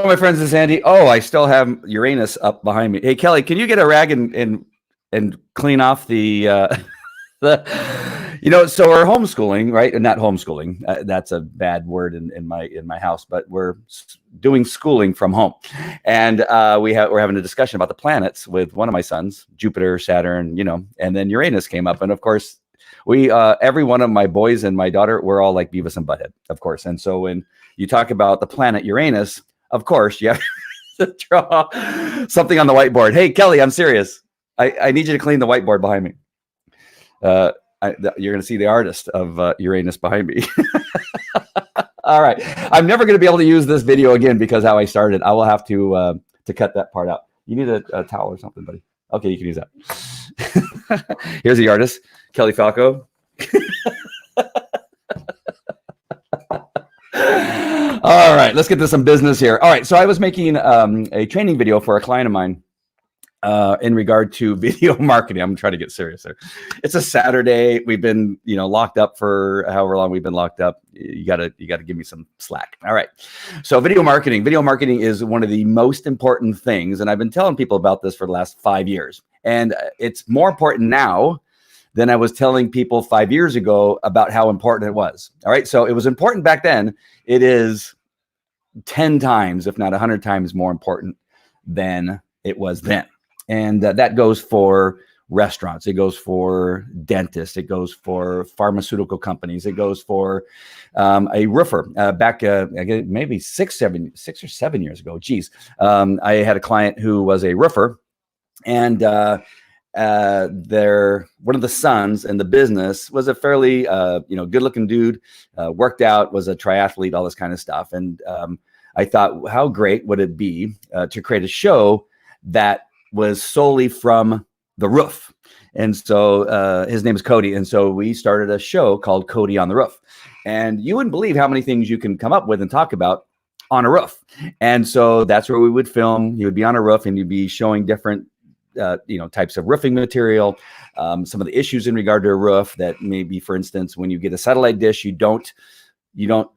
my friends, it's Andy. Oh, I still have Uranus up behind me. Hey, Kelly, can you get a rag and clean off the so we're homeschooling, right? And not homeschooling. That's a bad word in my house, but we're doing schooling from home. And we're having a discussion about the planets with one of my sons, Jupiter, Saturn, and then Uranus came up. And of course, we every one of my boys and my daughter, we're all like Beavis and Butthead, of course. And so when you talk about the planet Uranus, of course, you have to draw something on the whiteboard. Hey, Kelly, I'm serious. I need you to clean the whiteboard behind me. You're going to see the artist of Uranus behind me. All right. I'm never going to be able to use this video again because how I started. I will have to cut that part out. You need a towel or something, buddy. Okay, you can use that. Here's the artist, Kelly Falco. All right, let's get to some business here. All right, so I was making a training video for a client of mine in regard to video marketing. I'm trying to get serious there. It's a Saturday. We've been, locked up for however long we've been locked up. You gotta give me some slack. All right. So video marketing. Video marketing is one of the most important things, and I've been telling people about this for the last 5 years. And it's more important now than I was telling people 5 years ago about how important it was. All right. So it was important back then. It is 10 times, if not 100 times more important than it was then. And that goes for restaurants. It goes for dentists. It goes for pharmaceutical companies. It goes for a roofer. Back maybe six or 7 years ago. Geez, I had a client who was a roofer, and one of the sons in the business was a fairly good-looking dude. Worked out, was a triathlete, all this kind of stuff. And I thought, how great would it be to create a show that was solely from the roof. And so his name is Cody. And so we started a show called Cody on the Roof. And you wouldn't believe how many things you can come up with and talk about on a roof. And so that's where we would film. You would be on a roof and you'd be showing different types of roofing material, some of the issues in regard to a roof that maybe, for instance, when you get a satellite dish, you don't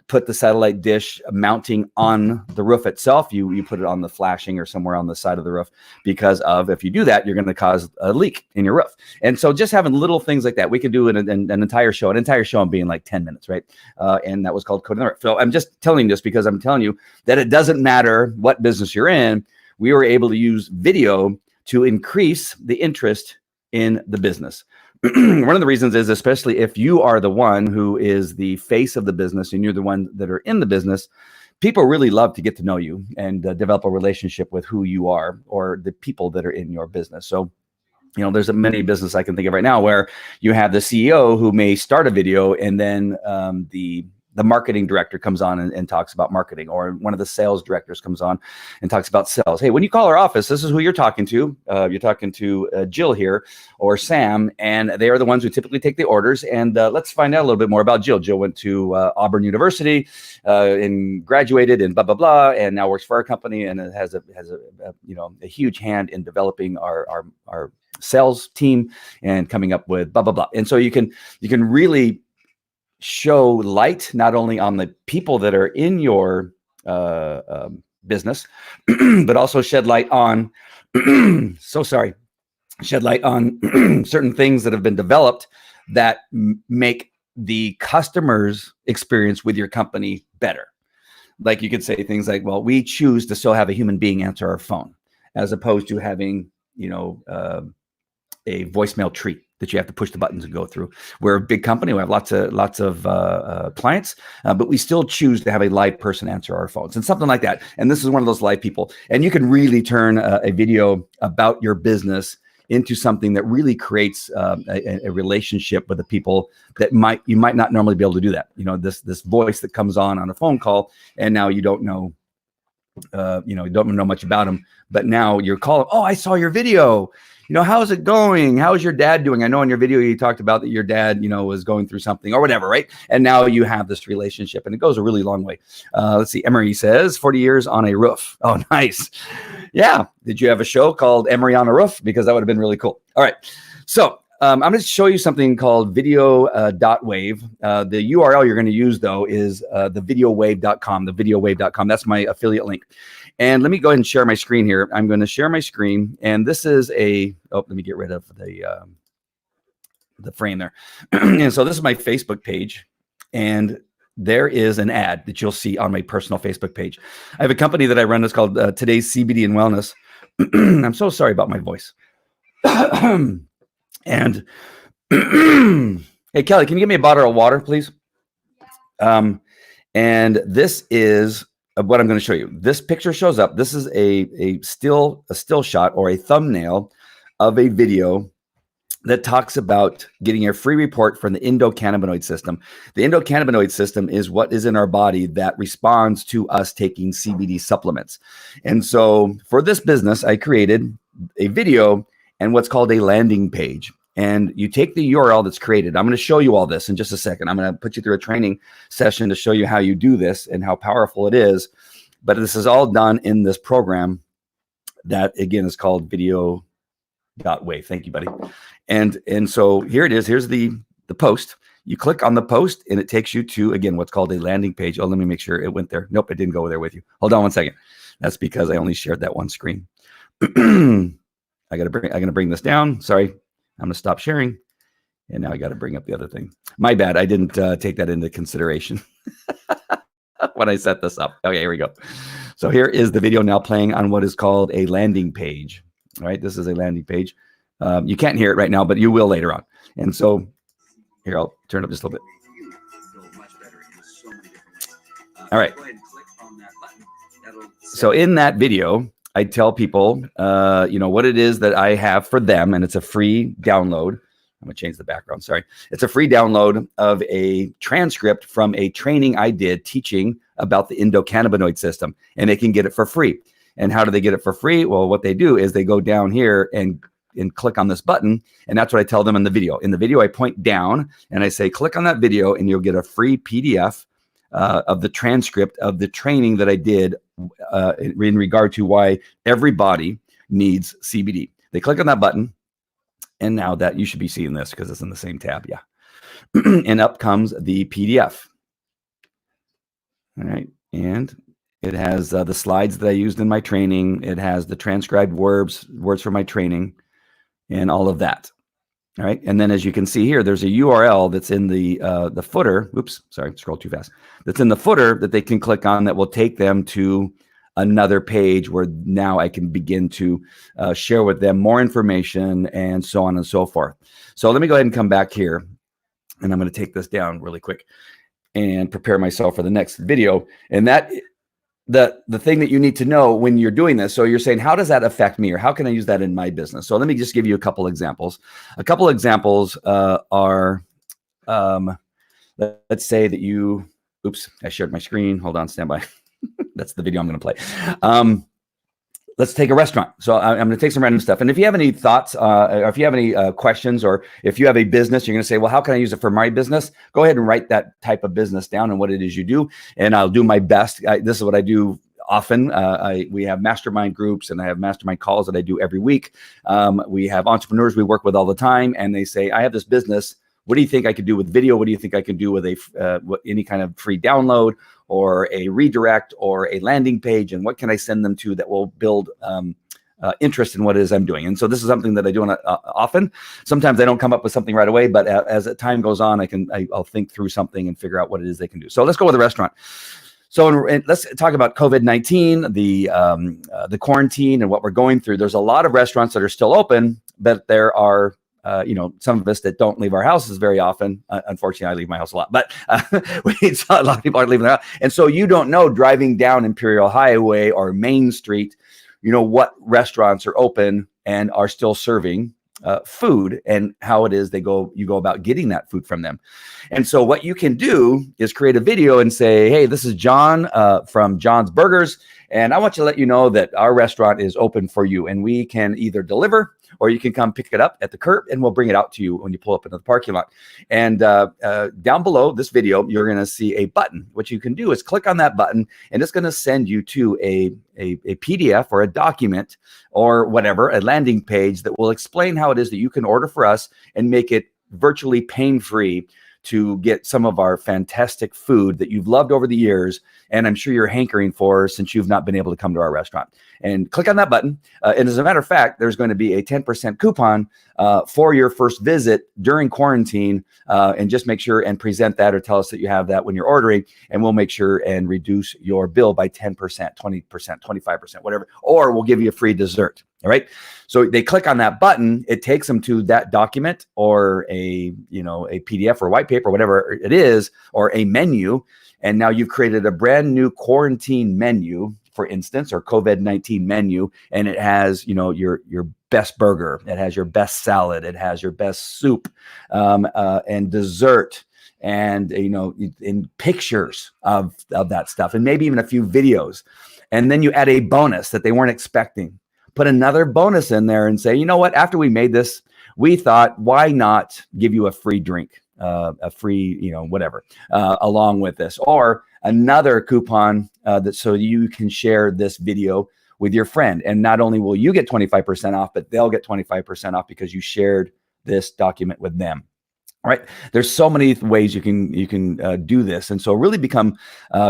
put the satellite dish mounting on the roof itself. You put it on the flashing or somewhere on the side of the roof, because if you do that, you're going to cause a leak in your roof. And so just having little things like that, we could do an entire show being like 10 minutes, right? And that was called Code on the Roof. So I'm just telling this because I'm telling you that it doesn't matter what business you're in. We were able to use video to increase the interest in the business. One of the reasons is, especially if you are the one who is the face of the business and you're the one that are in the business, people really love to get to know you and develop a relationship with who you are or the people that are in your business. So, there's many business I can think of right now where you have the CEO who may start a video and then the marketing director comes on and talks about marketing, or one of the sales directors comes on and talks about sales. Hey, when you call our office, this is who you're talking to. You're talking to Jill here or Sam, and they are the ones who typically take the orders. And let's find out a little bit more about Jill. Jill went to Auburn University and graduated and blah, blah, blah, and now works for our company and it has a huge hand in developing our sales team and coming up with blah, blah, blah. And so you can really show light not only on the people that are in your business, but also shed light on certain things that have been developed that make the customer's experience with your company better. Like you could say things like, well, we choose to still have a human being answer our phone as opposed to having, a voicemail tree that you have to push the buttons and go through. We're a big company. We have lots of clients, but we still choose to have a live person answer our phones and something like that. And this is one of those live people. And you can really turn a video about your business into something that really creates a relationship with the people that you might not normally be able to do that. This voice that comes on a phone call, and now you don't know. You don't know much about them, but now you're calling. Oh, I saw your video. How's it going? How's your dad doing? I know in your video you talked about that your dad, was going through something or whatever, right? And now you have this relationship, and it goes a really long way. Let's see. Emery says 40 years on a roof. Oh, nice. Yeah. Did you have a show called Emery on a Roof? Because that would have been really cool. All right. So I'm going to show you something called video.wave. The URL you're going to use, though, is the videowave.com, the videowave.com. That's my affiliate link. And let me go ahead and share my screen here. I'm going to share my screen, and this is let me get rid of the frame there. And so this is my Facebook page, and there is an ad that you'll see on my personal Facebook page. I have a company that I run that's called Today's CBD and Wellness. I'm so sorry about my voice. And hey, Kelly, can you give me a bottle of water, please? And this is what I'm going to show you. This picture shows up. This is a still shot or a thumbnail of a video that talks about getting a free report from the endocannabinoid system. The endocannabinoid system is what is in our body that responds to us taking CBD supplements. And so for this business, I created a video and what's called a landing page. And you take the URL that's created. I'm going to show you all this in just a second. I'm going to put you through a training session to show you how you do this and how powerful it is. But this is all done in this program that, again, is called Video.wave. Thank you, buddy. And so here it is. Here's the post. You click on the post and it takes you to, again, what's called a landing page. Oh, let me make sure it went there. Nope, it didn't go there with you. Hold on one second. That's because I only shared that one screen. I'm going to bring this down. Sorry. I'm going to stop sharing. And now I got to bring up the other thing. My bad. I didn't take that into consideration when I set this up. Okay, here we go. So here is the video now playing on what is called a landing page. All right, this is a landing page. You can't hear it right now, but you will later on. And so here, I'll turn it up just a little bit. All right. So in that video, I tell people, what it is that I have for them, and it's a free download. I'm going to change the background. Sorry. It's a free download of a transcript from a training I did teaching about the endocannabinoid system, and they can get it for free. And how do they get it for free? Well, what they do is they go down here and click on this button, and that's what I tell them in the video. In the video, I point down and I say, click on that video, and you'll get a free PDF of the transcript of the training that I did in regard to why everybody needs CBD. They click on that button, and now that you should be seeing this because it's in the same tab. Yeah. And up comes the PDF. All right. And it has the slides that I used in my training. It has the transcribed words from my training and all of that. All right. And then as you can see here, there's a URL that's in the footer. Oops, sorry, scrolled too fast. That's in the footer that they can click on that will take them to another page where now I can begin to share with them more information and so on and so forth. So let me go ahead and come back here, and I'm going to take this down really quick and prepare myself for the next video. And that the thing that you need to know when you're doing this. So you're saying, how does that affect me, or how can I use that in my business? So let me just give you a couple examples. A couple examples are, let's say that you, oops, I shared my screen. Hold on, stand by. That's the video I'm going to play. Let's take a restaurant. So I'm going to take some random stuff. And if you have any thoughts, or if you have any questions, or if you have a business, you're going to say, well, how can I use it for my business? Go ahead and write that type of business down and what it is you do. And I'll do my best. This is what I do often. We have mastermind groups, and I have mastermind calls that I do every week. We have entrepreneurs we work with all the time, and they say, I have this business. What do you think I could do with video? What do you think I can do with any kind of free download, or a redirect, or a landing page? And what can I send them to that will build interest in what it is I'm doing? And so this is something that I do often. Sometimes I don't come up with something right away, but as time goes on, I'll think through something and figure out what it is they can do. So let's go with a restaurant. So let's talk about COVID-19, the quarantine, and what we're going through. There's a lot of restaurants that are still open, but there are some of us that don't leave our houses very often. Unfortunately, I leave my house a lot, but a lot of people aren't leaving their house. And so you don't know, driving down Imperial Highway or Main Street, what restaurants are open and are still serving food, and how it is you go about getting that food from them. And so what you can do is create a video and say, hey, this is John from John's Burgers, and I want to let you know that our restaurant is open for you, and we can either deliver, or you can come pick it up at the curb, and we'll bring it out to you when you pull up into the parking lot. And down below this video, you're going to see a button. What you can do is click on that button, and it's going to send you to a PDF or a document or whatever, a landing page that will explain how it is that you can order for us and make it virtually pain-free to get some of our fantastic food that you've loved over the years, and I'm sure you're hankering for since you've not been able to come to our restaurant. And click on that button. And as a matter of fact, there's going to be a 10% coupon for your first visit during quarantine. And just make sure and present that, or tell us that you have that when you're ordering, and we'll make sure and reduce your bill by 10%, 20%, 25%, whatever, or we'll give you a free dessert. All right. So they click on that button, it takes them to that document, or a PDF or white paper, whatever it is, or a menu. And now you've created a brand new quarantine menu, for instance, or COVID-19 menu. And it has, your best burger. It has your best salad. It has your best soup, and dessert, and, in pictures of that stuff, and maybe even a few videos. And then you add a bonus that they weren't expecting. Put another bonus in there and say, you know what, after we made this, we thought, why not give you a free drink, a free, whatever, along with this, or another coupon that so you can share this video with your friend. And not only will you get 25% off, but they'll get 25% off because you shared this document with them. All right. There's so many ways you can do this. And so really become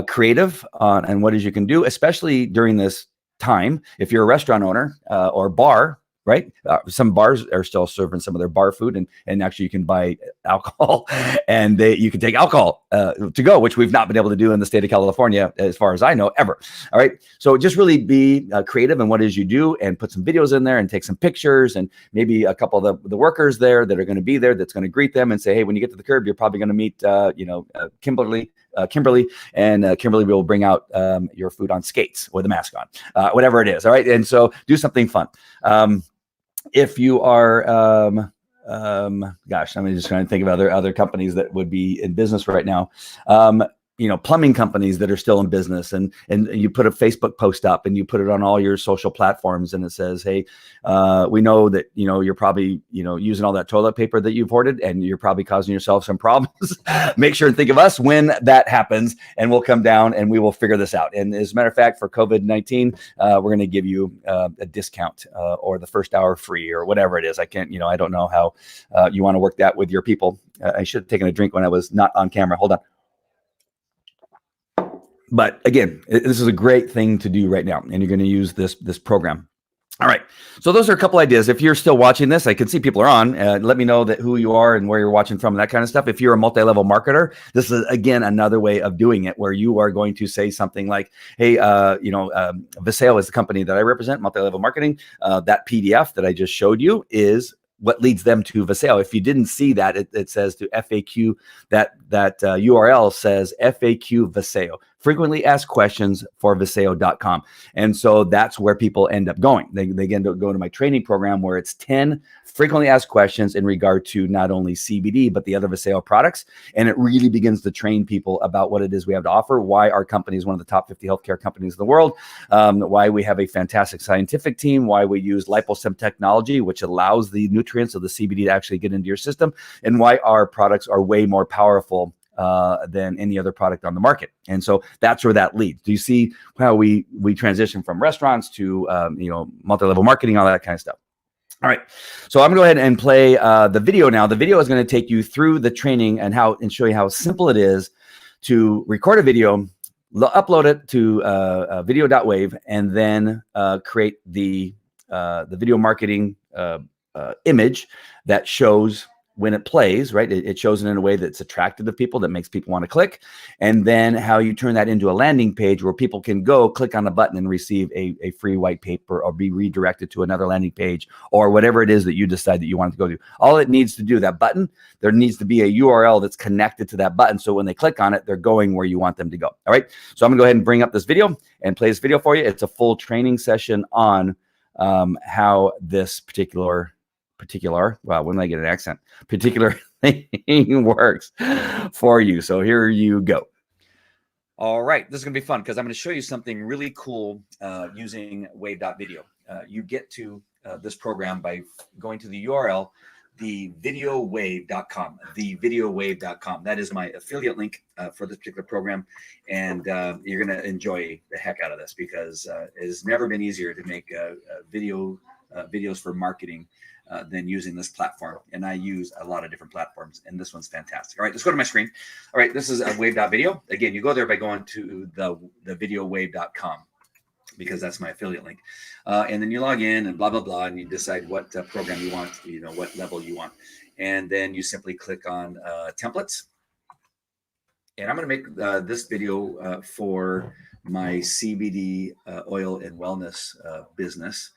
creative on what it is you can do, especially during this time. If you're a restaurant owner or bar, right? Some bars are still serving some of their bar food, and actually you can buy alcohol, and you can take alcohol to go, which we've not been able to do in the state of California, as far as I know, ever. All right. So just really be creative in what it is you do, and put some videos in there, and take some pictures, and maybe a couple of the workers there that are going to be there, that's going to greet them and say, hey, when you get to the curb, you're probably going to meet, Kimberly, and Kimberly will bring out your food on skates with a mask on, whatever it is. All right. And so do something fun. If you are, gosh, I'm just trying to think of other companies that would be in business right now. Plumbing companies that are still in business, and you put a Facebook post up, and you put it on all your social platforms, and it says, hey, we know that, you're probably, using all that toilet paper that you've hoarded, and you're probably causing yourself some problems. Make sure and think of us when that happens, and we'll come down and we will figure this out. And as a matter of fact, for COVID-19, we're going to give you a discount, or the first hour free, or whatever it is. I can't, I don't know how you want to work that with your people. I should have taken a drink when I was not on camera. Hold on. But again, this is a great thing to do right now, and you're going to use this program. All right. So those are a couple ideas. If you're still watching this, I can see people are on. Let me know who you are and where you're watching from, and that kind of stuff. If you're a multi-level marketer, this is, again, another way of doing it, where you are going to say something like, hey, Visayo is the company that I represent, multi-level marketing. That PDF that I just showed you is what leads them to Visayo. If you didn't see that, it says to FAQ, that URL says FAQ Visayo. Frequently asked questions for Visayo.com. And so that's where people end up going. They end up going to my training program, where it's 10 frequently asked questions in regard to not only CBD, but the other Visayo products. And it really begins to train people about what it is we have to offer, why our company is one of the top 50 healthcare companies in the world, why we have a fantastic scientific team, why we use LipoStem technology, which allows the nutrients of the CBD to actually get into your system, and why our products are way more powerful than any other product on the market. And so that's where that leads. Do you see how we transition from restaurants to multi-level marketing, all that kind of stuff? All right. So I'm going to go ahead and play the video now. The video is going to take you through the training and show you how simple it is to record a video, upload it to video.wave, and then create the video marketing image that shows when it plays, right? It shows it in a way that's attractive to people, that makes people want to click. And then how you turn that into a landing page where people can go click on a button and receive a free white paper, or be redirected to another landing page, or whatever it is that you decide that you want to go to. All it needs to do, that button, there needs to be a URL that's connected to that button. So when they click on it, they're going where you want them to go. All right. So I'm gonna go ahead and bring up this video and play this video for you. It's a full training session on how this particular, wow, when did I get an accent? Particular thing works for you. So here you go. All right, this is gonna be fun, because I'm gonna show you something really cool using wave.video. You get to this program by going to the URL, thevideowave.com, thevideowave.com. That is my affiliate link for this particular program. And you're gonna enjoy the heck out of this, because it has never been easier to make a video videos for marketing than using this platform. And I use a lot of different platforms, and this one's fantastic. All right, let's go to my screen. All right, this is wave.video. Again, you go there by going to the videowave.com, because that's my affiliate link. And then you log in and blah, blah, blah, and you decide what program you want, what level you want. And then you simply click on templates. And I'm going to make this video for my CBD oil and wellness business.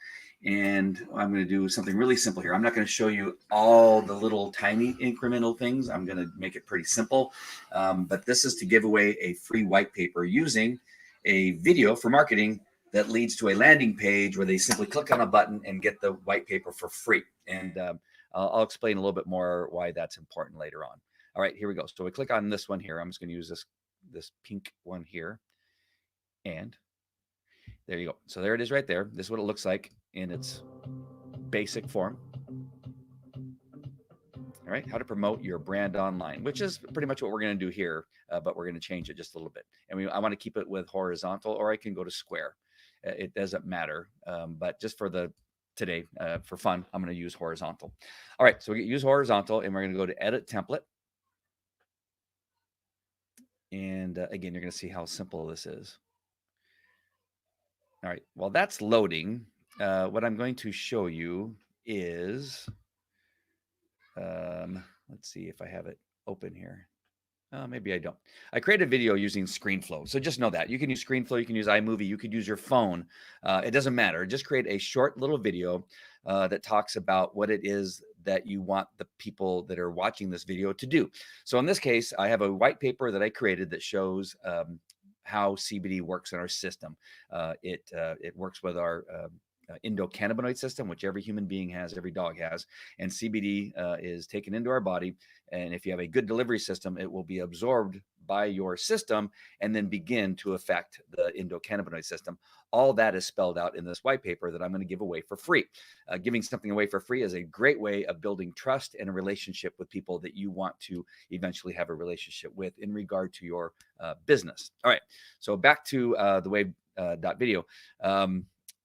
And I'm going to do something really simple here. I'm not going to show you all the little tiny incremental things. I'm going to make it pretty simple. But this is to give away a free white paper using a video for marketing that leads to a landing page where they simply click on a button and get the white paper for free. And I'll explain a little bit more why that's important later on. All right, here we go. So we click on this one here. I'm just going to use this pink one here. And there you go. So there it is right there. This is what it looks like in its basic form. All right, how to promote your brand online, which is pretty much what we're going to do here, but we're going to change it just a little bit. And I want to keep it with horizontal, or I can go to square. It doesn't matter, but just for today, for fun, I'm going to use horizontal. All right, so we use horizontal, and we're going to go to edit template. And again, you're going to see how simple this is. All right, while that's loading, what I'm going to show you is, let's see if I have it open here. Maybe I don't. I created a video using ScreenFlow. So just know that. You can use ScreenFlow, you can use iMovie, you could use your phone. It doesn't matter. Just create a short little video that talks about what it is that you want the people that are watching this video to do. So in this case, I have a white paper that I created that shows how CBD works in our system. It works with our endocannabinoid system, which every human being has, every dog has, and CBD is taken into our body. And if you have a good delivery system, it will be absorbed by your system and then begin to affect the endocannabinoid system. All that is spelled out in this white paper that I'm going to give away for free. Giving something away for free is a great way of building trust and a relationship with people that you want to eventually have a relationship with in regard to your business. All right, so back to the wave.video.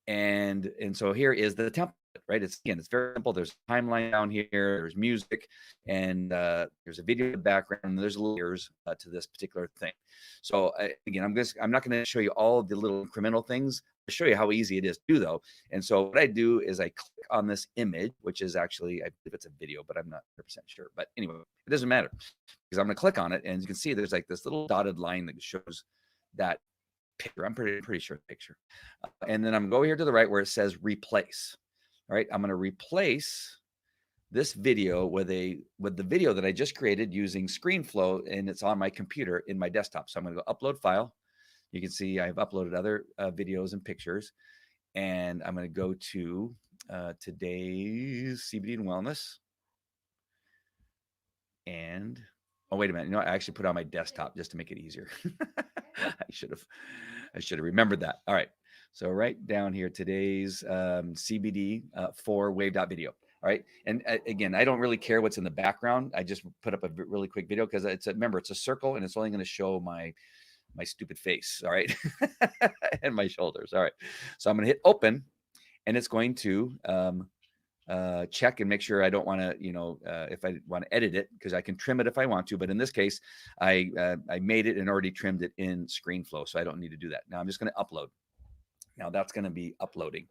And so here is the template, right? It's very simple. There's a timeline down here, there's music, and there's a video in the background, and there's layers to this particular thing. So again, I'm not going to show you all of the little incremental things. I'll show you how easy it is to do, though. And so what I do is I click on this image, which is actually, I believe it's a video, but I'm not 100% sure. But anyway, it doesn't matter, because I'm going to click on it, and you can see there's like this little dotted line that shows that picture. I'm pretty sure the picture. And then I'm going to go here to the right where it says replace. All right, I'm going to replace this video with the video that I just created using ScreenFlow, and it's on my computer in my desktop. So I'm going to go upload file. You can see I've uploaded other videos and pictures, and I'm going to go to today's CBD and wellness. And oh, wait a minute. I actually put it on my desktop just to make it easier. I should have remembered that. All right. So right down here, today's CBD for wave.video. All right. And again, I don't really care what's in the background. I just put up a really quick video because remember, it's a circle and it's only going to show my stupid face. All right. And my shoulders. All right. So I'm going to hit open, and it's going to check and make sure I don't want to, if I want to edit it, because I can trim it if I want to. But in this case, I made it and already trimmed it in ScreenFlow, so I don't need to do that. Now I'm just going to upload. Now that's going to be uploading.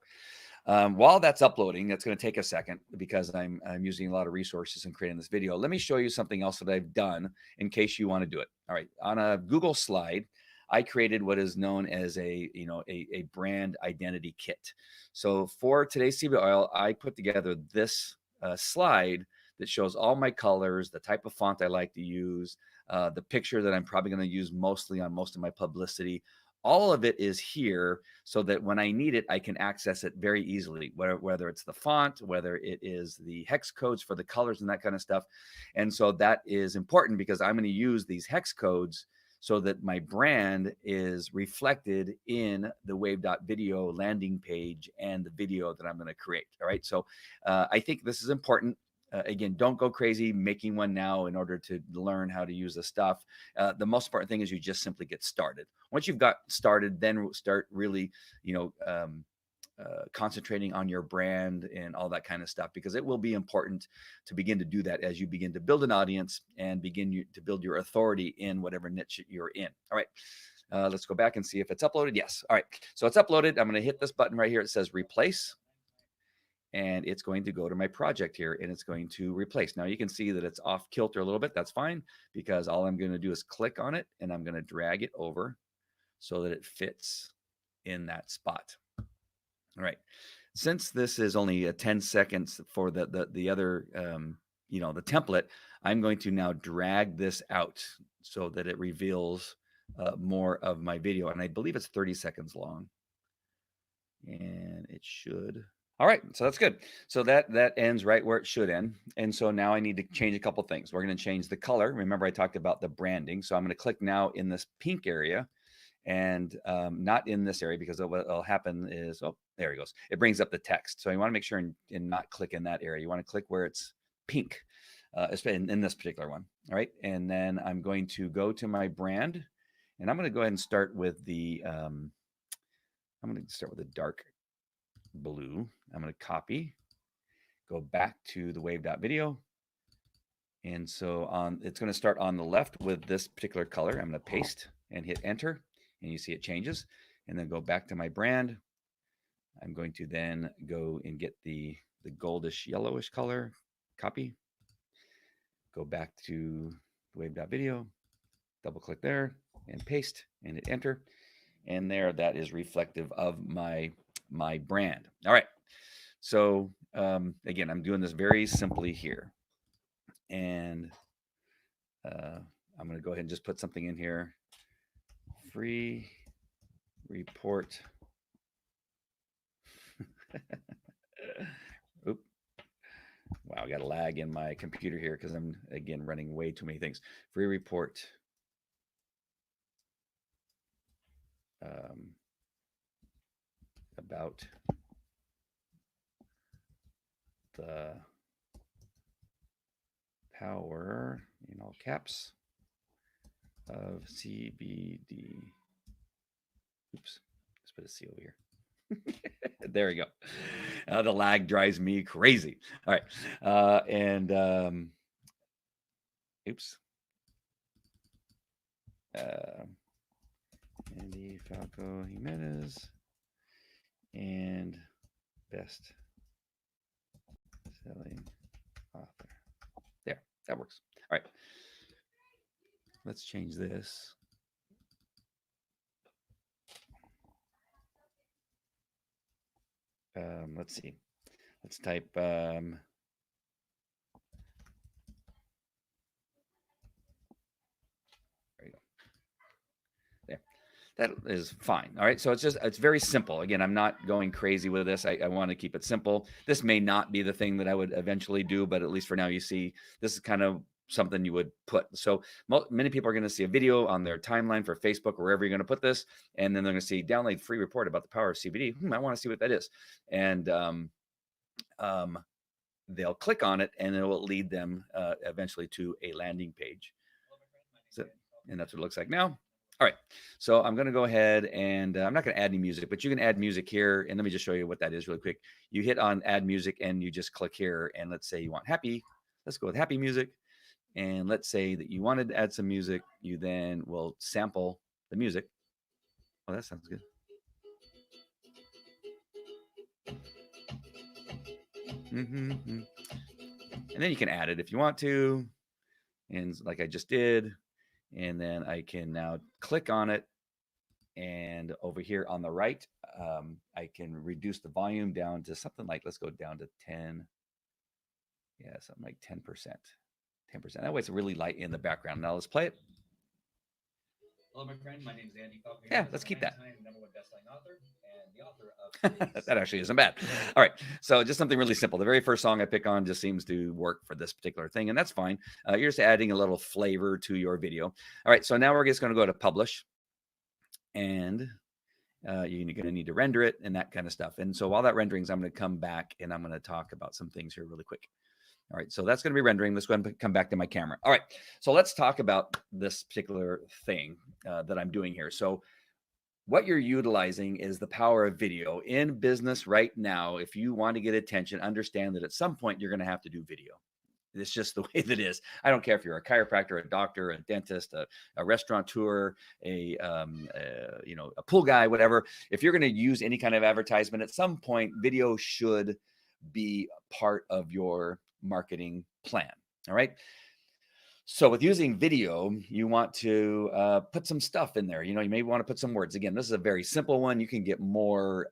While that's uploading, that's going to take a second because I'm using a lot of resources in creating this video. Let me show you something else that I've done in case you want to do it. All right, on a Google slide, I created what is known as a brand identity kit. So for today's CBD oil, I put together this slide that shows all my colors, the type of font I like to use, the picture that I'm probably going to use mostly on most of my publicity. All of it is here so that when I need it, I can access it very easily, whether it's the font, whether it is the hex codes for the colors and that kind of stuff. And so that is important because I'm going to use these hex codes so that my brand is reflected in the wave.video landing page and the video that I'm going to create. All right. So I think this is important. Again, don't go crazy making one now in order to learn how to use the stuff. The most important thing is you just simply get started. Once you've got started, then start really, concentrating on your brand and all that kind of stuff, because it will be important to begin to do that as you begin to build an audience and to build your authority in whatever niche you're in. All right. Let's go back and see if it's uploaded. Yes. All right. So it's uploaded. I'm going to hit this button right here. It says replace. And it's going to go to my project here, and it's going to replace. Now you can see that it's off kilter a little bit. That's fine, because all I'm going to do is click on it, and I'm going to drag it over so that it fits in that spot. All right. Since this is only 10 seconds for the other, the template, I'm going to now drag this out so that it reveals more of my video. And I believe it's 30 seconds long. And it should. All right, so that's good. So that ends right where it should end. And so now I need to change a couple things. We're going to change the color. Remember, I talked about the branding. So I'm going to click now in this pink area, and not in this area, because what will happen is, oh, there it goes. It brings up the text. So you want to make sure and not click in that area. You want to click where it's pink, in this particular one. All right, and then I'm going to go to my brand, and I'm going to go ahead and start with the, I'm going to start with the dark blue. I'm going to copy, go back to the wave.video. And so it's going to start on the left with this particular color. I'm going to paste and hit enter, and you see it changes. And then go back to my brand. I'm going to then go and get the goldish yellowish color, copy, go back to the wave.video, double click there and paste and hit enter. And there, that is reflective of my brand. All right. So again, I'm doing this very simply here. And I'm going to go ahead and just put something in here. Free report. Oop. Wow, I got a lag in my computer here because I'm, again, running way too many things. Free report. About the power, in all caps, of CBD. Oops, let's put a C over here. There we go. The lag drives me crazy. All right. Oops. Andy Falco Jimenez, and best selling author. There, that works. All right. Let's change this. Let's see. Let's type that is fine. All right. So it's very simple. Again, I'm not going crazy with this. I want to keep it simple. This may not be the thing that I would eventually do, but at least for now, you see, this is kind of something you would put. So many people are going to see a video on their timeline for Facebook or wherever you're going to put this. And then they're going to see download free report about the power of CBD. I want to see what that is. And they'll click on it, and it will lead them eventually to a landing page. And that's what it looks like now. All right, so I'm going to go ahead and I'm not going to add any music, but you can add music here. And let me just show you what that is really quick. You hit on add music, and you just click here. And let's say you want happy. Let's go with happy music. And let's say that you wanted to add some music. You then will sample the music. Oh, that sounds good. And then you can add it if you want to. And like I just did. And then I can now click on it. And over here on the right, I can reduce the volume down to something like, let's go down to 10. Yeah, something like 10%. 10%. That way it's really light in the background. Now let's play it. Hello, my friend. My name is Andy Falco. Yeah, let's keep that. I am number one best-selling author and the author of that actually isn't bad. All right, so just something really simple. The very first song I pick on just seems to work for this particular thing, and that's fine. You're just adding a little flavor to your video. All right, so now we're just going to go to publish, and you're going to need to render it and that kind of stuff. And so while that renderings, I'm going to come back and I'm going to talk about some things here really quick. All right, so that's going to be rendering. Let's go ahead and come back to my camera. All right, so let's talk about this particular thing that I'm doing here. So what you're utilizing is the power of video in business right now. If you want to get attention, understand that at some point you're going to have to do video. It's just the way that it is. I don't care if you're a chiropractor, a doctor, a dentist, a restaurateur, a pool guy, whatever. If you're going to use any kind of advertisement, at some point, video should be part of your marketing plan. All right. So with using video, you want to put some stuff in there. You may want to put some words. Again, this is a very simple one. You can get more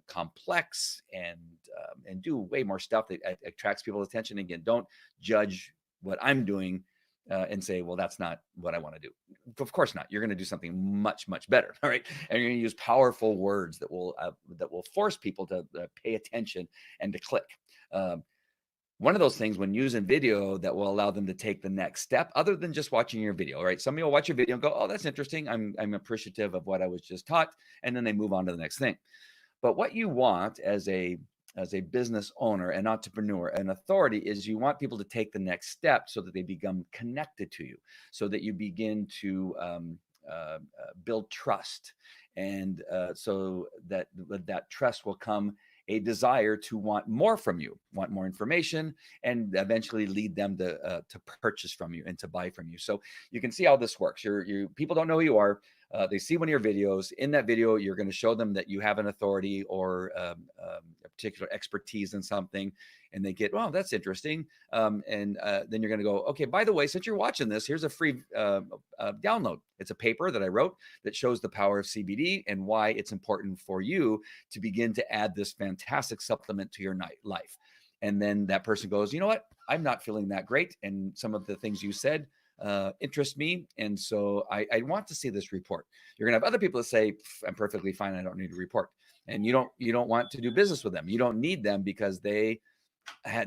complex and do way more stuff that attracts people's attention. Again, don't judge what I'm doing and say, well, that's not what I want to do. Of course not. You're going to do something much, much better. All right. And you're going to use powerful words that will force people to pay attention and to click. One of those things when using video that will allow them to take the next step other than just watching your video, right? Some people will watch your video and go, oh, that's interesting. I'm appreciative of what I was just taught. And then they move on to the next thing. But what you want as a business owner, an entrepreneur, an authority is you want people to take the next step so that they become connected to you, so that you begin to build trust. And so that trust will come a desire to want more from you, want more information, and eventually lead them to purchase from you and to buy from you. So you can see how this works. People don't know who you are. They see one of your videos. In that video, you're going to show them that you have an authority or a particular expertise in something, and they get, well, that's interesting. Then you're going to go, okay, by the way, since you're watching this, here's a free download. It's a paper that I wrote that shows the power of CBD and why it's important for you to begin to add this fantastic supplement to your life. And then that person goes, you know what? I'm not feeling that great. And some of the things you said interest me. And so I want to see this report. You're going to have other people that say, I'm perfectly fine. I don't need a report. And you don't want to do business with them. You don't need them because they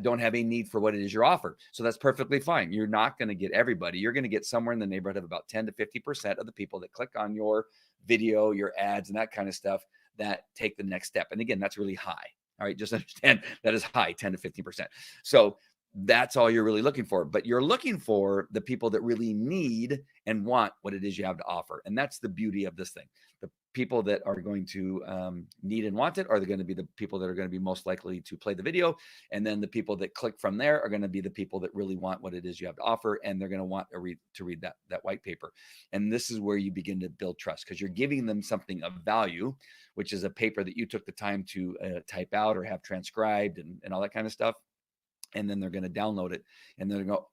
don't have a need for what it is you offer. So that's perfectly fine. You're not going to get everybody. You're going to get somewhere in the neighborhood of about 10 to 50% of the people that click on your video, your ads, and that kind of stuff that take the next step. And again, that's really high. All right. Just understand that is high, 10 to 15%. So that's all you're really looking for. But you're looking for the people that really need and want what it is you have to offer. And that's the beauty of this thing. The people that are going to need and want it are going to be the people that are going to be most likely to play the video. And then the people that click from there are going to be the people that really want what it is you have to offer. And they're going to want to read that white paper. And this is where you begin to build trust, because you're giving them something of value, which is a paper that you took the time to type out or have transcribed and all that kind of stuff. And then they're going to download it and then they go,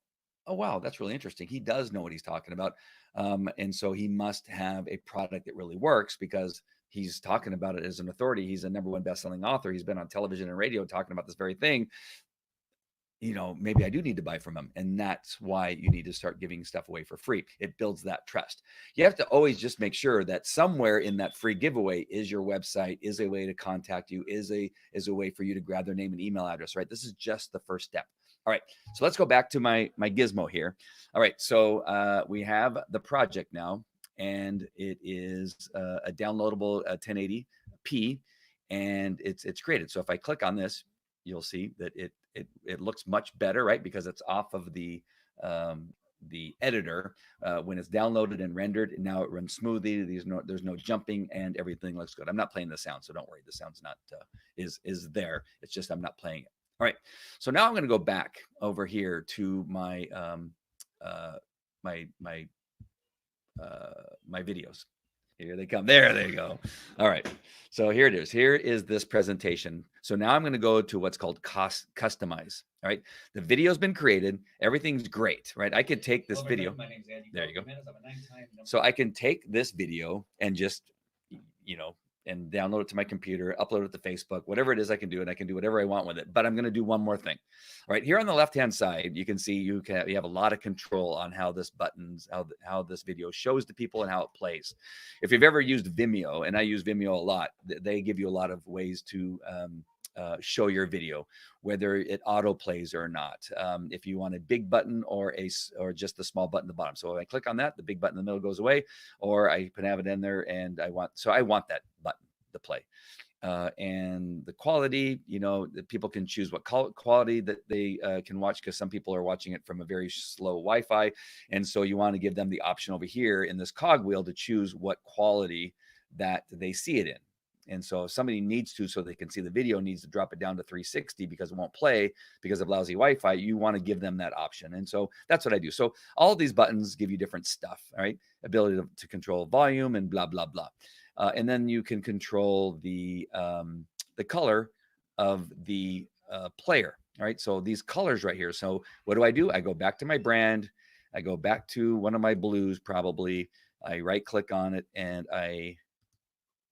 oh, wow, that's really interesting. He does know what he's talking about. And so he must have a product that really works because he's talking about it as an authority. He's a #1 best-selling author. He's been on television and radio talking about this very thing. Maybe I do need to buy from him. And that's why you need to start giving stuff away for free. It builds that trust. You have to always just make sure that somewhere in that free giveaway is your website, is a way to contact you, is a way for you to grab their name and email address, right? This is just the first step. All right. So let's go back to my gizmo here. All right. So we have the project now, and it is a downloadable 1080p, and it's created. So if I click on this, you'll see that it looks much better, right? Because it's off of the editor. When it's downloaded and rendered, and now it runs smoothly. There's no jumping, and everything looks good. I'm not playing the sound, so don't worry. The sound's not is there. It's just I'm not playing it. All right. So now I'm going to go back over here to my my videos. Here they come. There they go. All right. So here it is. Here is this presentation. So now I'm going to go to what's called customize. All right. The video's been created. Everything's great, right? I could take this video. There you go. So I can take this video and just, and download it to my computer, upload it to Facebook, whatever it is I can do, and I can do whatever I want with it. But I'm going to do one more thing. All right, here on the left-hand side, you can see you have a lot of control on how this how this video shows to people and how it plays. If you've ever used Vimeo, and I use Vimeo a lot, they give you a lot of ways to show your video, whether it auto plays or not. If you want a big button or just the small button at the bottom. So when I click on that, the big button in the middle goes away, or I can have it in there, and I want that button to play. And the quality, that people can choose what quality that they can watch, because some people are watching it from a very slow Wi-Fi. And so you want to give them the option over here in this cogwheel to choose what quality that they see it in. And so if somebody needs to, so they can see the video, needs to drop it down to 360 because it won't play because of lousy Wi-Fi, you want to give them that option. And so that's what I do. So all of these buttons give you different stuff, all right? Ability to control volume and blah, blah, blah. And then you can control the color of the player, all right? So these colors right here. So what do? I go back to my brand. I go back to one of my blues, probably. I right click on it and I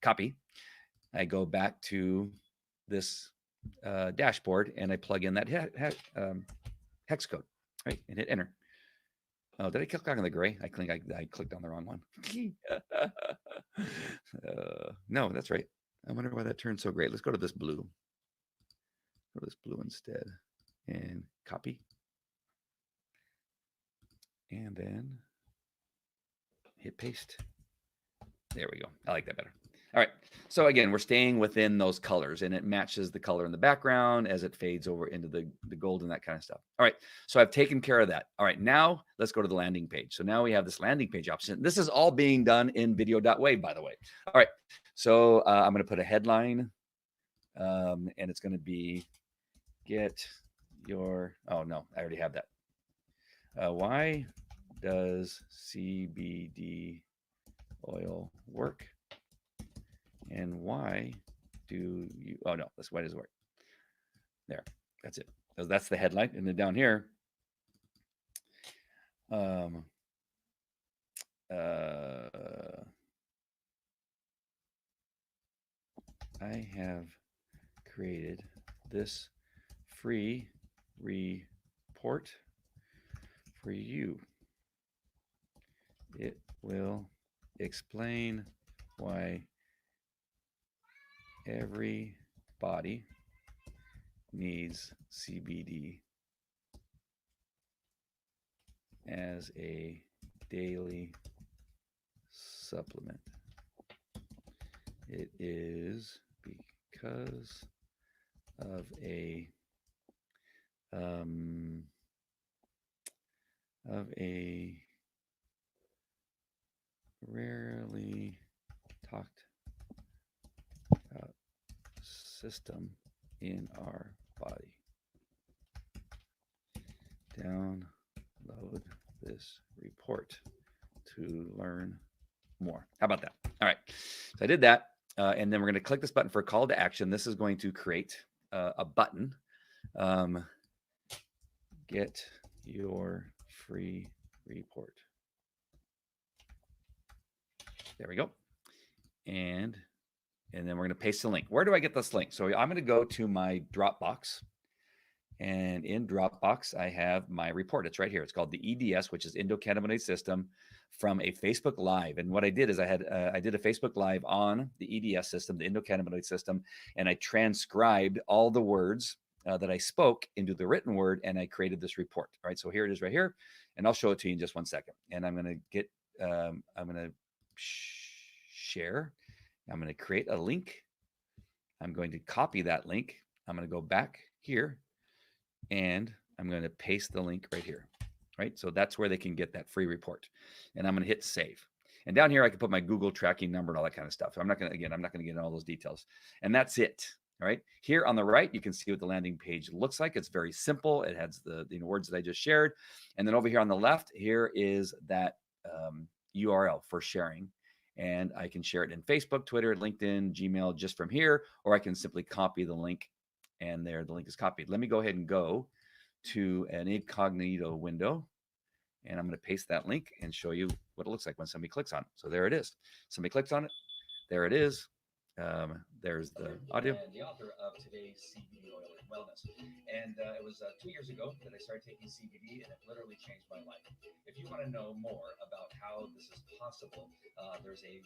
copy. I go back to this dashboard and I plug in that hex code, right? And hit enter. Oh, did I click on the gray? I think I clicked on the wrong one. No, that's right. I wonder why that turned so great. Let's go to this blue. Go to this blue instead and copy. And then hit paste. There we go. I like that better. All right. So again, we're staying within those colors and it matches the color in the background as it fades over into the gold and that kind of stuff. All right. So I've taken care of that. All right. Now let's go to the landing page. So now we have this landing page option. This is all being done in video.wave, by the way. All right. So I'm going to put a headline and it's going to be get your, oh no, I already have that. Why does CBD oil work? And why do you, oh no, that's why does it work? There, that's it. So that's the headline. And then down here, I have created this free report for you. It will explain why everybody needs CBD as a daily supplement. It is because of a rarely talked about system in our body. Download this report to learn more. How about that? All right. So I did that. And then we're going to click this button for a call to action. This is going to create a button. Get your free report. There we go. And then we're going to paste the link. Where do I get this link? So I'm going to go to my Dropbox. And in Dropbox, I have my report. It's right here. It's called the EDS, which is Endocannabinoid System, from a Facebook Live. And what I did is I did a Facebook Live on the EDS system, the endocannabinoid system, and I transcribed all the words that I spoke into the written word, and I created this report. All right, so here it is right here, and I'll show it to you in just 1 second. And I'm going to get, I'm going to share. I'm going to create a link. I'm going to copy that link. I'm going to go back here, and I'm going to paste the link right here. Right, so that's where they can get that free report. And I'm going to hit save. And down here, I can put my Google tracking number and all that kind of stuff. So I'm not going to get into all those details. And that's it. All right. Here on the right, you can see what the landing page looks like. It's very simple. It has the words that I just shared. And then over here on the left, here is that URL for sharing. And I can share it in Facebook, Twitter, LinkedIn, Gmail, just from here, or I can simply copy the link, and there the link is copied. Let me go ahead and go to an incognito window, and I'm going to paste that link and show you what it looks like when somebody clicks on it. So there it is. Somebody clicks on it. There it is. There's the audio. And the author of today's CBD oil and wellness. And it was 2 years ago that I started taking CBD, and it literally changed my life. If you want to know more about how this is possible, there's a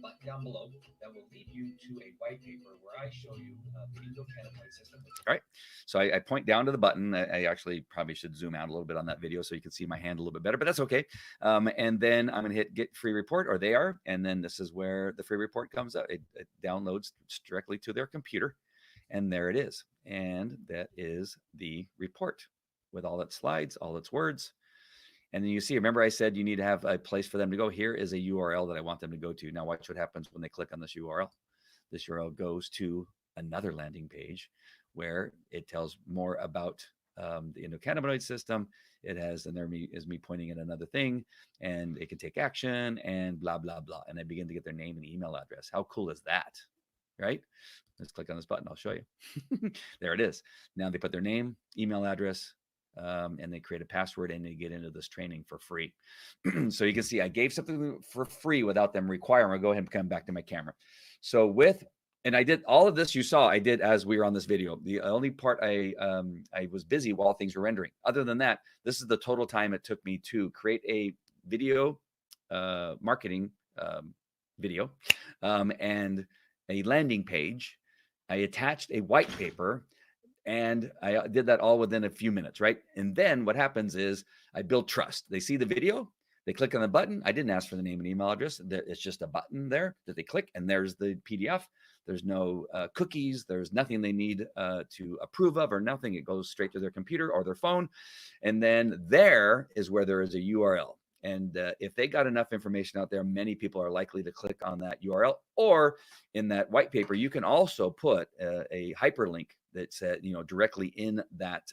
button down below that will lead you to a white paper where I show you the endocannabinoid system. All right. So I point down to the button. I actually probably should zoom out a little bit on that video so you can see my hand a little bit better, but that's okay. And then I'm going to hit get free report, or they are. And then this is where the free report comes up. It downloads directly to their computer. And there it is. And that is the report with all its slides, all its words. And then you see, remember I said you need to have a place for them to go. Here is a URL that I want them to go to. Now watch what happens when they click on this URL. This URL goes to another landing page where it tells more about the endocannabinoid system. It has, and there is me pointing at another thing, and it can take action and blah, blah, blah. And I begin to get their name and email address. How cool is that? Right? Let's click on this button. I'll show you. There it is. Now they put their name, email address, and they create a password, and they get into this training for free. So you can see I gave something for free without them requiring. I'll go ahead and come back to my camera. So and I did all of this you saw I did as we were on this video. The only part I was busy while things were rendering. Other than that, this is the total time it took me to create a video marketing video and a landing page. I attached a white paper, and I did that all within a few minutes, right? And then what happens is I build trust. They see the video, they click on the button. I didn't ask for the name and email address. It's just a button there that they click, and there's the PDF. There's no cookies. There's nothing they need to approve of or nothing. It goes straight to their computer or their phone. And then there is where there is a URL. And if they got enough information out there, many people are likely to click on that URL. Or in that white paper, you can also put a hyperlink that said, directly in that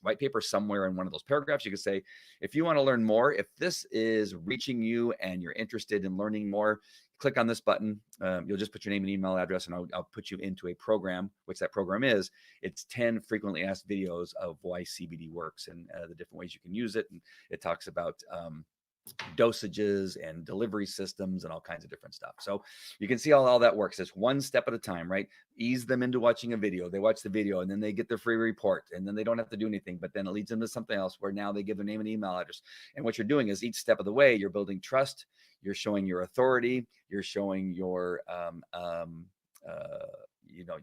white paper somewhere in one of those paragraphs. You can say, if you want to learn more, if this is reaching you and you're interested in learning more, click on this button. You'll just put your name and email address, and I'll put you into a program, which that program is. It's 10 frequently asked videos of why CBD works and the different ways you can use it. And it talks about dosages and delivery systems and all kinds of different stuff. So you can see all that works. It's one step at a time, right? Ease them into watching a video. They watch the video, and then they get their free report, and then they don't have to do anything, but then it leads them to something else where now they give their name and email address. And what you're doing is each step of the way, you're building trust, you're showing your authority, you're showing your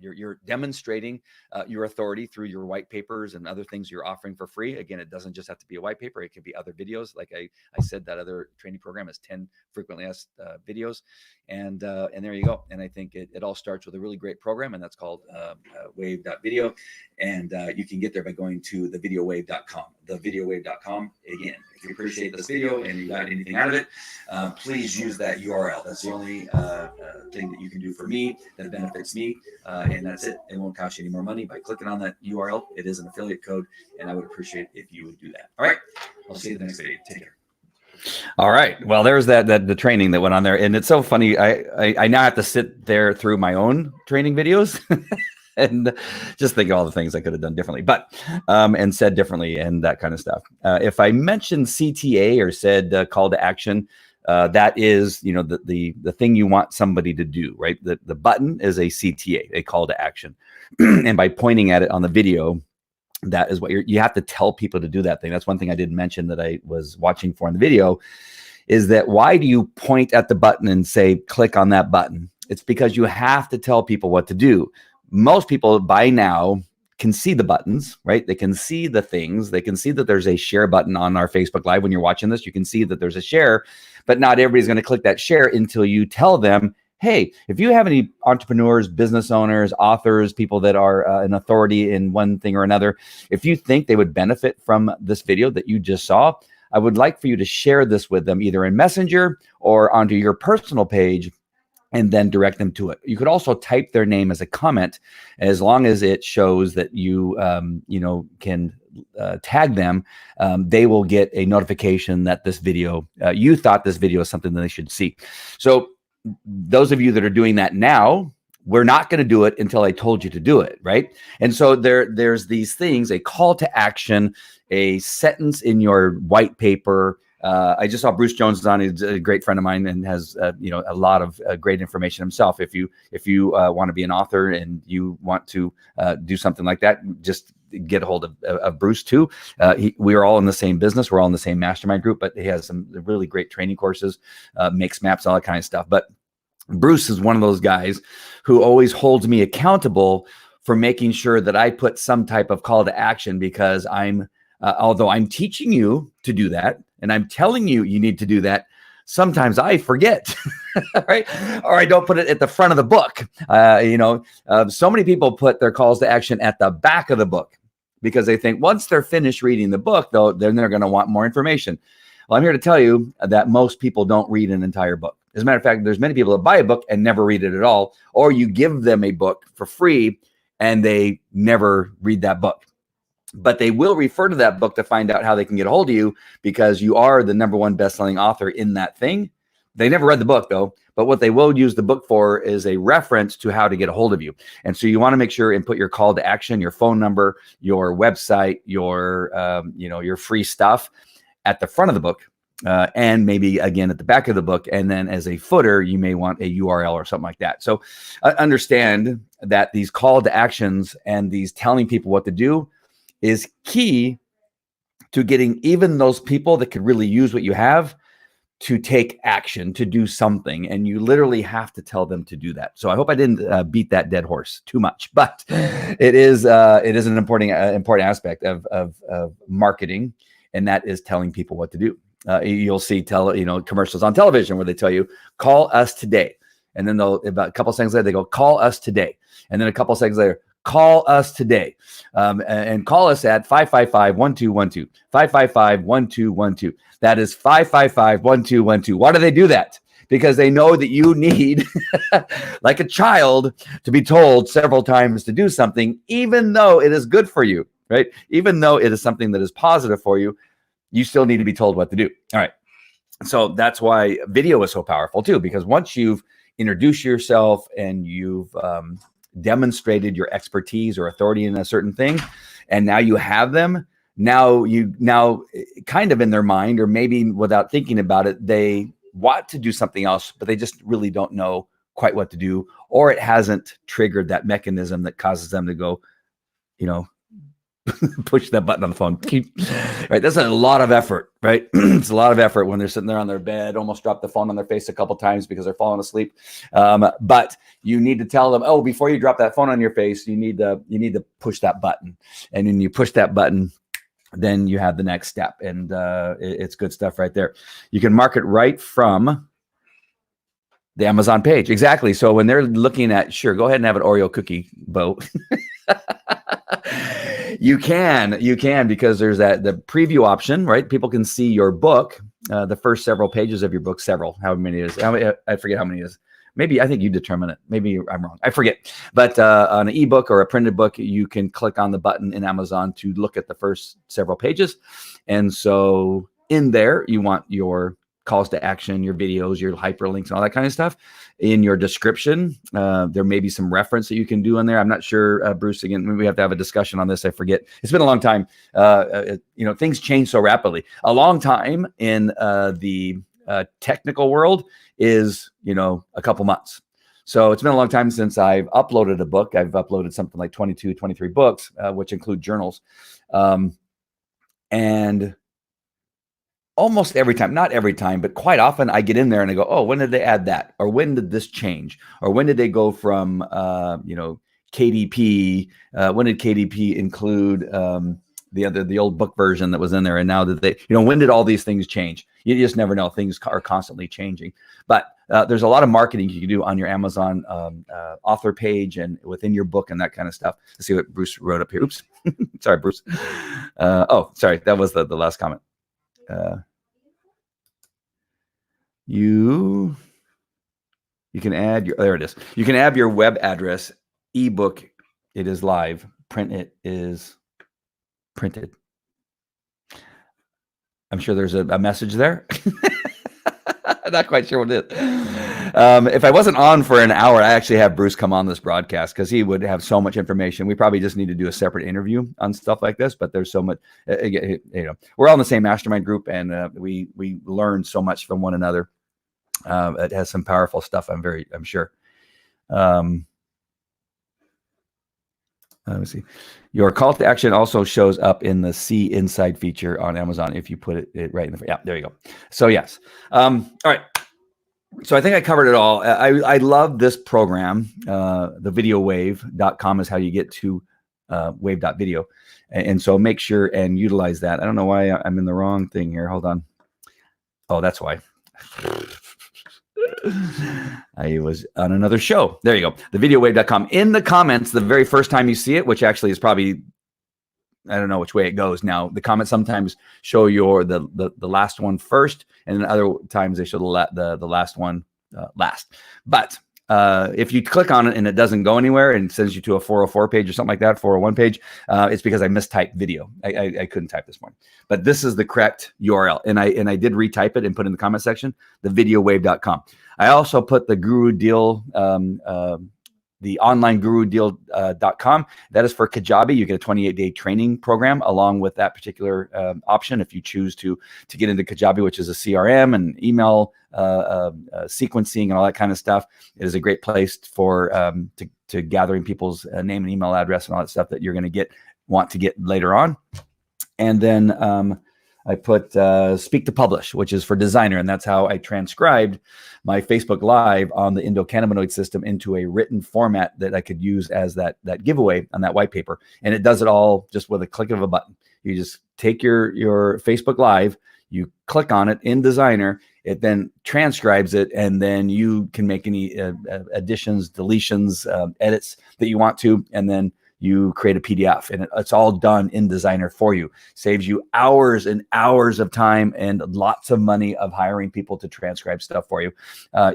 you're demonstrating your authority through your white papers and other things you're offering for free. Again, it doesn't just have to be a white paper. It can be other videos. Like I said, that other training program is 10 frequently asked videos. And there you go. And I think it all starts with a really great program, and that's called wave.video. And you can get there by going to thevideowave.com. Thevideowave.com. Again, if you appreciate this video and you got anything out of it, please use that URL. That's the only thing that you can do for me that benefits me. And that's it. It won't cost you any more money by clicking on that URL. It is an affiliate code, and I would appreciate if you would do that. All right. I'll see you in the next video. Take care. All right. Well, there's the training that went on there, and it's so funny. I now have to sit there through my own training videos and just think of all the things I could have done differently, but and said differently and that kind of stuff. If I mentioned CTA or said call to action, that is, the thing you want somebody to do, right? The button is a CTA, a call to action, and by pointing at it on the video, that is what you have to tell people to do that thing. That's one thing I didn't mention that I was watching for in the video, is that why do you point at the button and say, click on that button? It's because you have to tell people what to do. Most people by now can see the buttons, right? They can see the things. They can see that there's a share button on our Facebook Live. When you're watching this, you can see that there's a share, but not everybody's going to click that share until you tell them, hey, if you have any entrepreneurs, business owners, authors, people that are an authority in one thing or another, if you think they would benefit from this video that you just saw, I would like for you to share this with them either in Messenger or onto your personal page, and then direct them to it. You could also type their name as a comment, as long as it shows that you, can tag them. They will get a notification that this video, you thought this video is something that they should see. So those of you that are doing that now, we're not going to do it until I told you to do it, right? And so there's these things, a call to action, a sentence in your white paper. I just saw Bruce Jones is on. He's a great friend of mine and has a lot of great information himself. If you want to be an author and you want to do something like that, just get a hold of Bruce too. We are all in the same business. We're all in the same mastermind group, but he has some really great training courses, makes maps, all that kind of stuff. But Bruce is one of those guys who always holds me accountable for making sure that I put some type of call to action, because although I'm teaching you to do that, and I'm telling you need to do that, sometimes I forget, right? Or I don't put it at the front of the book. So many people put their calls to action at the back of the book because they think once they're finished reading the book, then they're going to want more information. Well, I'm here to tell you that most people don't read an entire book. As a matter of fact, there's many people that buy a book and never read it at all, or you give them a book for free and they never read that book. But they will refer to that book to find out how they can get a hold of you because you are the #1 best-selling author in that thing. They never read the book though, but what they will use the book for is a reference to how to get a hold of you. And so you want to make sure and put your call to action, your phone number, your website, your free stuff at the front of the book, and maybe again at the back of the book. And then as a footer, you may want a URL or something like that. So understand that these call to actions and these telling people what to do is key to getting even those people that could really use what you have to take action, to do something. And you literally have to tell them to do that. So I hope I didn't beat that dead horse too much, but it is an important aspect of marketing, and that is telling people what to do. You'll see commercials on television where they tell you, call us today. And then about a couple seconds later, they go, call us today. And then a couple seconds later, call us today, and call us at 555-1212, 555-1212. That is 555-1212. Why do they do that? Because they know that you need, like a child, to be told several times to do something, even though it is good for you, right? Even though it is something that is positive for you, you still need to be told what to do. All right. So that's why video is so powerful too, because once you've introduced yourself and you've demonstrated your expertise or authority in a certain thing, and now you have them, now kind of in their mind, or maybe without thinking about it, they want to do something else, but they just really don't know quite what to do, or it hasn't triggered that mechanism that causes them to go, push that button on the phone. Right. That's a lot of effort, right? It's a lot of effort when they're sitting there on their bed, almost drop the phone on their face a couple times because they're falling asleep. But you need to tell them, oh, before you drop that phone on your face, you need to push that button. And when you push that button, then you have the next step. And it's good stuff right there. You can market right from the Amazon page. Exactly. So when they're looking at, sure, go ahead and have an Oreo cookie, Bo. You can, because there's the preview option, right? People can see your book, the first several pages of your book, how many it is. I forget how many it is. Maybe, I think you determine it. Maybe I'm wrong. I forget. But on an ebook or a printed book, you can click on the button in Amazon to look at the first several pages. And so in there, you want your calls to action, your videos, your hyperlinks, and all that kind of stuff. In your description, there may be some reference that you can do in there. I'm not sure, Bruce, again, maybe we have to have a discussion on this. I forget. It's been a long time. Things change so rapidly. A long time in the technical world is, a couple months. So it's been a long time since I've uploaded a book. I've uploaded something like 22, 23 books, which include journals. And almost every time, not every time, but quite often I get in there and I go, oh, when did they add that? Or when did this change? Or when did they go from, KDP? When did KDP include the old book version that was in there? And now that they, when did all these things change? You just never know. Things are constantly changing. But there's a lot of marketing you can do on your Amazon author page and within your book and that kind of stuff. Let's see what Bruce wrote up here. Oops. Sorry, Bruce. Sorry. That was the last comment. You can add there it is. You can add your web address. Ebook, it is live. Print, it is printed. I'm sure there's a message there. I'm not quite sure what it is. If I wasn't on for an hour, I actually have Bruce come on this broadcast because he would have so much information. We probably just need to do a separate interview on stuff like this, but there's so much, we're all in the same mastermind group, and we learn so much from one another. It has some powerful stuff. I'm sure. Let me see. Your call to action also shows up in the See Inside feature on Amazon if you put it right in the. Yeah, there you go. So yes. All right. So I think I covered it all. I love this program. The videowave.com is how you get to wave.video. And so make sure and utilize that. I don't know why I'm in the wrong thing here. Hold on. Oh, that's why. I was on another show. There you go. The videowave.com. In the comments, the very first time you see it, which actually is probably I don't know which way it goes now. The comments sometimes show the last one first, and then other times they show the last one last. But if you click on it and it doesn't go anywhere and sends you to a 404 page or something like that, 401 page, it's because I mistyped video. I couldn't type this morning, but this is the correct URL. And I did retype it and put in the comment section, thevideowave.com. I also put the Guru Deal, the onlinegurudeal.com. That is for Kajabi. You get a 28-day training program along with that particular option if you choose to get into Kajabi, which is a CRM and email sequencing and all that kind of stuff. It is a great place for to gathering people's name and email address and all that stuff that you're going to want to get later on. And then I put Speak to Publish, which is for Designer, and that's how I transcribed my Facebook Live on the endocannabinoid system into a written format that I could use as that giveaway on that white paper. And it does it all just with a click of a button. You just take your Facebook Live, you click on it in Designer, it then transcribes it, and then you can make any additions, deletions, edits that you want to, and then you create a PDF, and it's all done in Designer for you. Saves you hours and hours of time and lots of money of hiring people to transcribe stuff for you.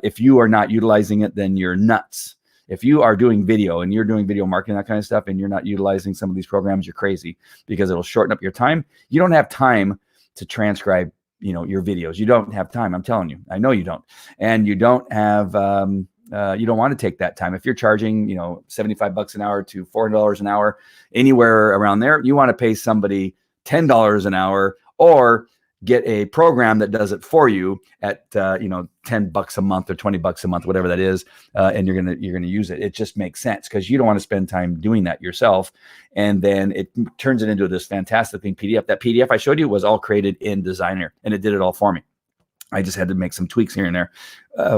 If you are not utilizing it, then you're nuts. If you are doing video and you're doing video marketing, that kind of stuff, and you're not utilizing some of these programs, you're crazy, because it'll shorten up your time. You don't have time to transcribe, your videos. You don't have time. I'm telling you, I know you don't. And you don't have, you don't want to take that time. If you're charging, $75 an hour to $400 an hour, anywhere around there, you want to pay somebody $10 an hour, or get a program that does it for you at, $10 a month or $20 a month, whatever that is. And you're going to use it. It just makes sense, because you don't want to spend time doing that yourself. And then it turns it into this fantastic thing, PDF. That PDF I showed you was all created in Designer, and it did it all for me. I just had to make some tweaks here and there,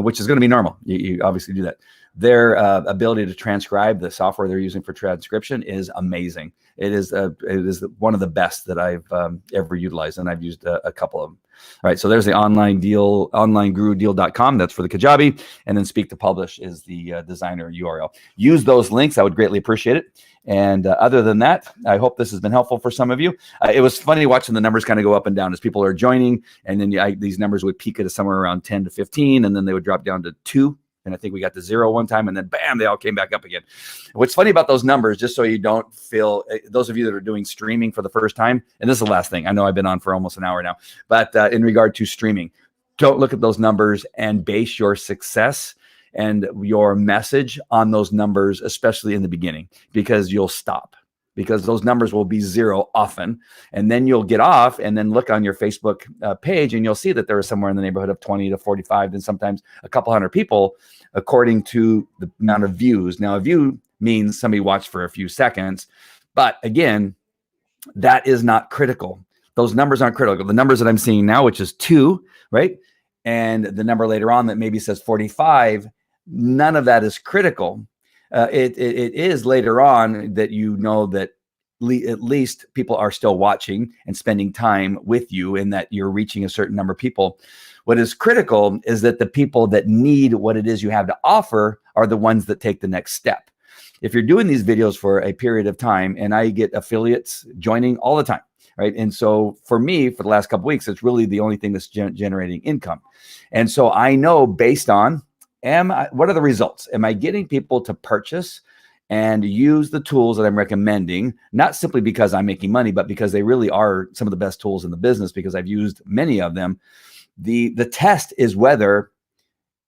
which is going to be normal. You obviously do that. Their ability to transcribe, the software they're using for transcription, is amazing. It is one of the best that I've ever utilized, and I've used a couple of them. All right, so there's the onlinegurudeal.com. That's for the Kajabi, and then Speak to Publish is the Designer URL. Use those links. I would greatly appreciate it. And other than that, I hope this has been helpful for some of you. It was funny watching the numbers kind of go up and down as people are joining, and then these numbers would peak at somewhere around 10 to 15, and then they would drop down to 2. And I think we got to 0 one time, and then bam, they all came back up again. What's funny about those numbers, just so you don't feel, those of you that are doing streaming for the first time, and this is the last thing, I know I've been on for almost an hour now, but in regard to streaming, don't look at those numbers and base your success and your message on those numbers, especially in the beginning, because you'll stop. Because those numbers will be 0 often, and then you'll get off and then look on your Facebook page, and you'll see that there is somewhere in the neighborhood of 20 to 45, and sometimes a couple hundred people, according to the amount of views. Now, a view means somebody watched for a few seconds, but again, that is not critical. Those numbers aren't critical. The numbers that I'm seeing now, which is 2, right? And the number later on that maybe says 45, none of that is critical. It is later on that that at least people are still watching and spending time with you, and that you're reaching a certain number of people. What is critical is that the people that need what it is you have to offer are the ones that take the next step. If you're doing these videos for a period of time, and I get affiliates joining all the time, right? And so for me, for the last couple of weeks, it's really the only thing that's generating income. And so I know, based on what are the results? Am I getting people to purchase and use the tools that I'm recommending, not simply because I'm making money, but because they really are some of the best tools in the business, because I've used many of them. The test is whether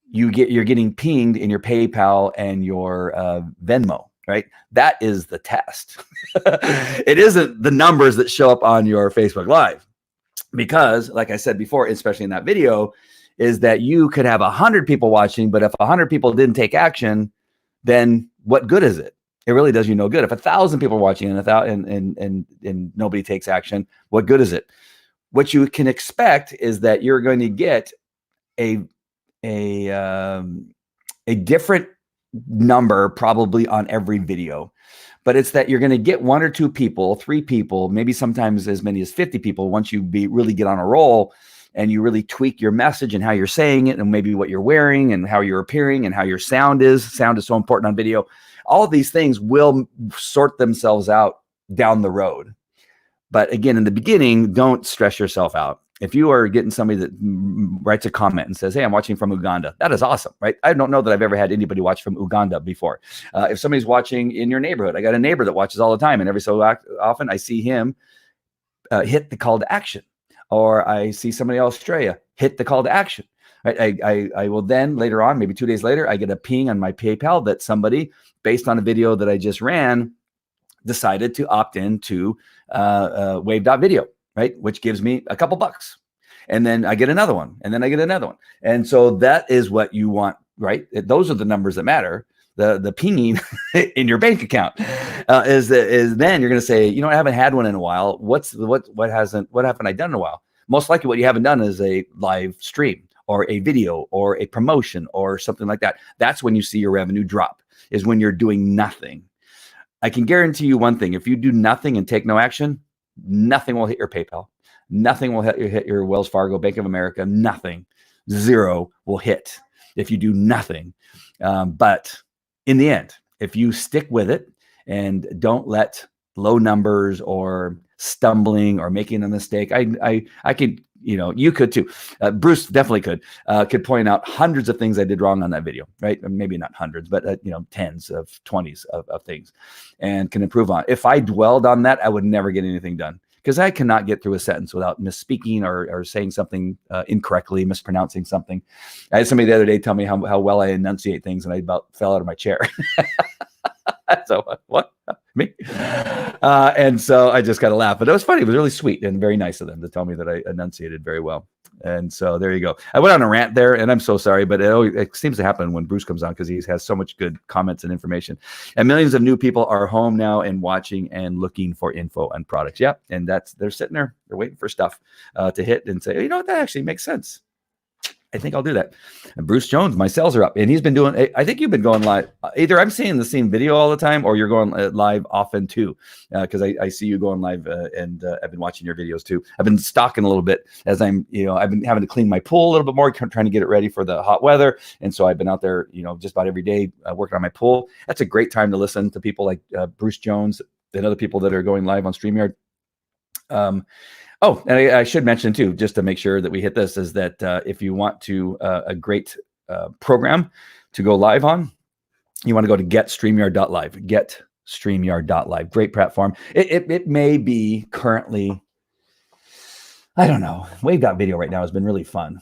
you're getting pinged in your PayPal and your Venmo, right? That is the test. It isn't the numbers that show up on your Facebook Live, because, like I said before, especially in that video, is that you could have 100 people watching, but if 100 people didn't take action, then what good is it? It really does you no good. If 1,000 people are watching and nobody takes action, what good is it? What you can expect is that you're going to get a different number probably on every video, but it's that you're going to get 1 or 2 people, 3 people, maybe sometimes as many as 50 people once you really get on a roll, and you really tweak your message and how you're saying it, and maybe what you're wearing and how you're appearing and how your sound is. Sound is so important on video. All of these things will sort themselves out down the road. But again, in the beginning, don't stress yourself out. If you are getting somebody that writes a comment and says, hey, I'm watching from Uganda, that is awesome, right? I don't know that I've ever had anybody watch from Uganda before. If somebody's watching in your neighborhood, I got a neighbor that watches all the time, and every so often I see him hit the call to action, or I see somebody in Australia hit the call to action. Right? I will then later on, maybe 2 days later, I get a ping on my PayPal that somebody, based on a video that I just ran, decided to opt into Wave.video, right? Which gives me a couple bucks. And then I get another one, and then I get another one. And so that is what you want, right? Those are the numbers that matter. The pinging in your bank account is then you're going to say, you know, I haven't had one in a while. What haven't I done in a while? Most likely what you haven't done is a live stream or a video or a promotion or something like that. That's when you see your revenue drop, is when you're doing nothing. I can guarantee you one thing: if you do nothing and take no action, nothing will hit your PayPal. Nothing will hit your Wells Fargo, Bank of America. Nothing. Zero will hit if you do nothing. But in the end, if you stick with it and don't let low numbers or stumbling or making a mistake, I could, you could too. Bruce definitely could point out hundreds of things I did wrong on that video, right? Maybe not hundreds, but tens of 20s of things, and can improve on. If I dwelled on that, I would never get anything done, because I cannot get through a sentence without misspeaking or saying something incorrectly, mispronouncing something. I had somebody the other day tell me how well I enunciate things, and I about fell out of my chair. So what? Me? And so I just got to laugh. But it was funny. It was really sweet and very nice of them to tell me that I enunciated very well. And so there you go. I went on a rant there, and I'm so sorry, but it seems to happen when Bruce comes on, because he has so much good comments and information. And millions of new people are home now and watching and looking for info and products. Yeah, and they're sitting there. They're waiting for stuff to hit and say, you know what, that actually makes sense. I think I'll do that. And Bruce Jones, my sales are up, and he's been doing, I think you've been going live. Either I'm seeing the same video all the time, or you're going live often too. Cause I see you going live and I've been watching your videos too. I've been stalking a little bit as I've been having to clean my pool a little bit more, trying to get it ready for the hot weather. And so I've been out there, just about every day working on my pool. That's a great time to listen to people like Bruce Jones and other people that are going live on StreamYard. Oh, and I should mention too, just to make sure that we hit this, is that if you want to a great program to go live on, you want to go to getstreamyard.live. Getstreamyard.live. Great platform. It may be currently, I don't know. Wave.video right now has been really fun.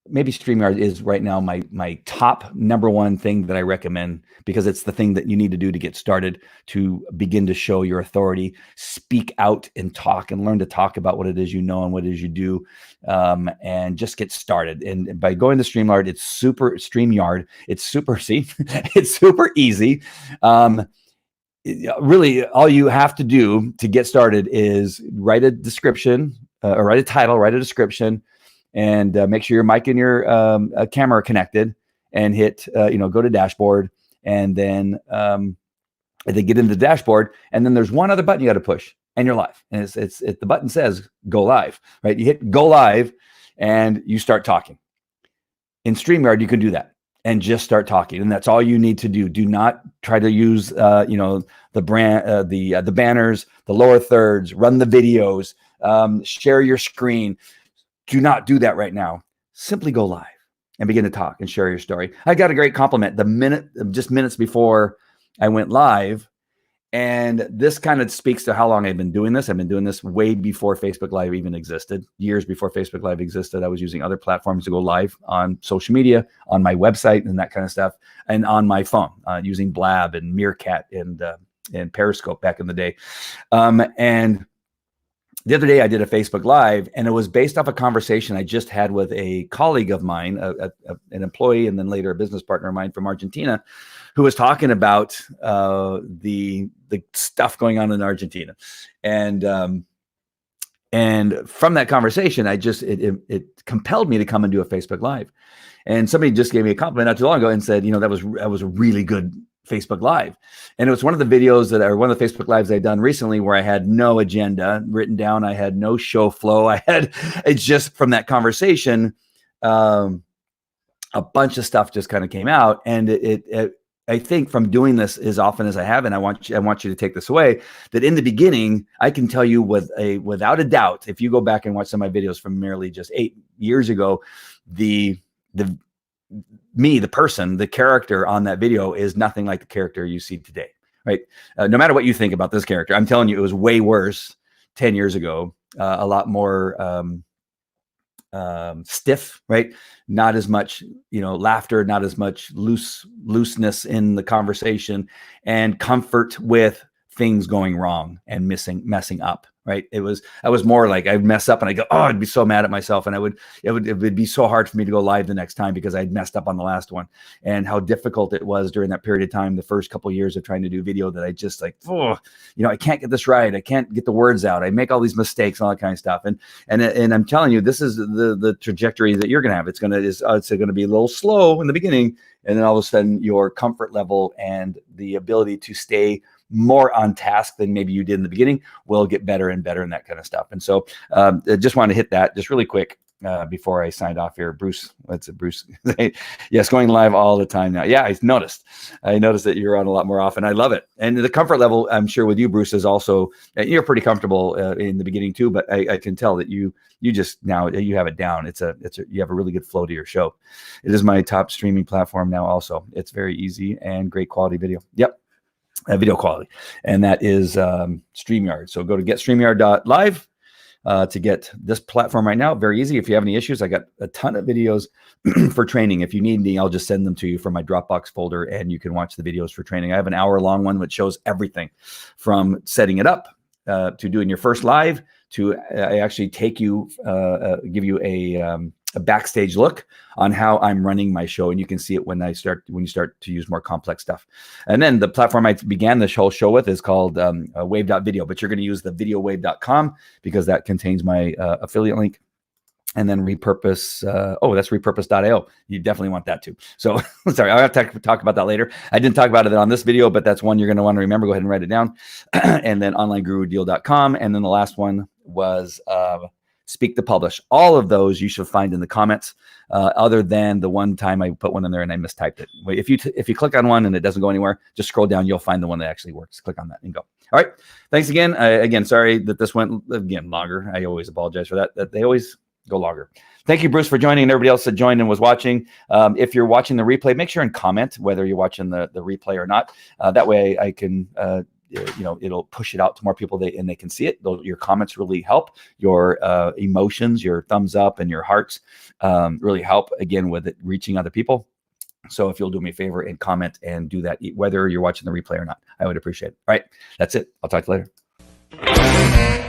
Maybe StreamYard is right now my top number one thing that I recommend, because it's the thing that you need to do to get started, to begin to show your authority, speak out and talk, and learn to talk about what it is you know and what it is you do, and just get started. And by going to StreamYard, it's super it's super easy. Really, all you have to do to get started is write a description, or write a title, write a description, and make sure your mic and your camera are connected, and hit, go to dashboard, and then they get into the dashboard, and then there's one other button you got to push, and you're live. And the button says go live, right? You hit go live, and you start talking. In StreamYard, you can do that and just start talking, and that's all you need to do. Do not try to use, the brand, the banners, the lower thirds, run the videos, share your screen. Do not do that right now. Simply go live and begin to talk and share your story. I got a great compliment just minutes before I went live. And this kind of speaks to how long I've been doing this. I've been doing this way before Facebook Live even existed. Years before Facebook Live existed, I was using other platforms to go live on social media, on my website and that kind of stuff, and on my phone, using Blab and Meerkat and Periscope back in the day. And the other day I did a Facebook Live, and it was based off a conversation I just had with a colleague of mine, an employee, and then later a business partner of mine from Argentina, who was talking about the stuff going on in Argentina. And from that conversation, it compelled me to come and do a Facebook Live. And somebody just gave me a compliment not too long ago and said, that was a really good Facebook Live. And it was one of the videos one of the Facebook Lives I'd done recently where I had no agenda written down. I had no show flow. It's just from that conversation, a bunch of stuff just kind of came out, and I think from doing this as often as I have, and I want you to take this away, that in the beginning, I can tell you without a doubt, if you go back and watch some of my videos from merely just 8 years ago, the person, the character on that video is nothing like the character you see today, right? No matter what you think about this character, I'm telling you, it was way worse 10 years ago, a lot more stiff, right? Not as much, laughter, not as much looseness in the conversation, and comfort with things going wrong and messing up, right? I was more like I'd mess up and I go, oh, I'd be so mad at myself. And it would be so hard for me to go live the next time because I'd messed up on the last one, and how difficult it was during that period of time, the first couple of years of trying to do video, that I just like, oh, I can't get this right. I can't get the words out. I make all these mistakes and all that kind of stuff. And I'm telling you, this is the trajectory that you're going to have. It's going to be a little slow in the beginning. And then all of a sudden your comfort level and the ability to stay more on task than maybe you did in the beginning will get better and better and that kind of stuff. And so I just want to hit that just really quick before I signed off here. Bruce, what's it, Bruce? Yes, going live all the time now. Yeah, I noticed that you're on a lot more often. I love it. And the comfort level, I'm sure with you, Bruce, is also, you're pretty comfortable in the beginning too, but I can tell that you just, now you have it down. You have a really good flow to your show. It is my top streaming platform now also. It's very easy and great quality video. Yep. Video quality, and that is StreamYard. So go to getstreamyard.live to get this platform right now. Very easy. If you have any issues, I got a ton of videos for training. If you need any, I'll just send them to you from my Dropbox folder, and you can watch the videos for training. I have an hour-long one which shows everything from setting it up to doing your first live to I actually take you, give you a backstage look on how I'm running my show, and you can see it when you start to use more complex stuff. And then the platform I began this whole show with is called wave.video, but you're going to use the videowave.com because that contains my affiliate link. And then repurpose, that's repurpose.io. You definitely want that too. So sorry, I'll have to talk about that later. I didn't talk about it on this video, but that's one you're going to want to remember. Go ahead and write it down. And then onlinegurudeal.com. And then the last one was Speak to Publish. All of those you should find in the comments, other than the one time I put one in there and I mistyped it. If you click on one and it doesn't go anywhere, just scroll down. You'll find the one that actually works. Click on that and go. All right. Thanks again. Again, sorry that this went longer. I always apologize for that. They always go longer. Thank you, Bruce, for joining, and everybody else that joined and was watching. If you're watching the replay, make sure and comment whether you're watching the replay or not. That way I can it'll push it out to more people, and they can see it. Your comments really help. Your emotions, your thumbs up and your hearts really help, again, with it reaching other people. So if you'll do me a favor and comment and do that, whether you're watching the replay or not, I would appreciate it. All right, that's it. I'll talk to you later.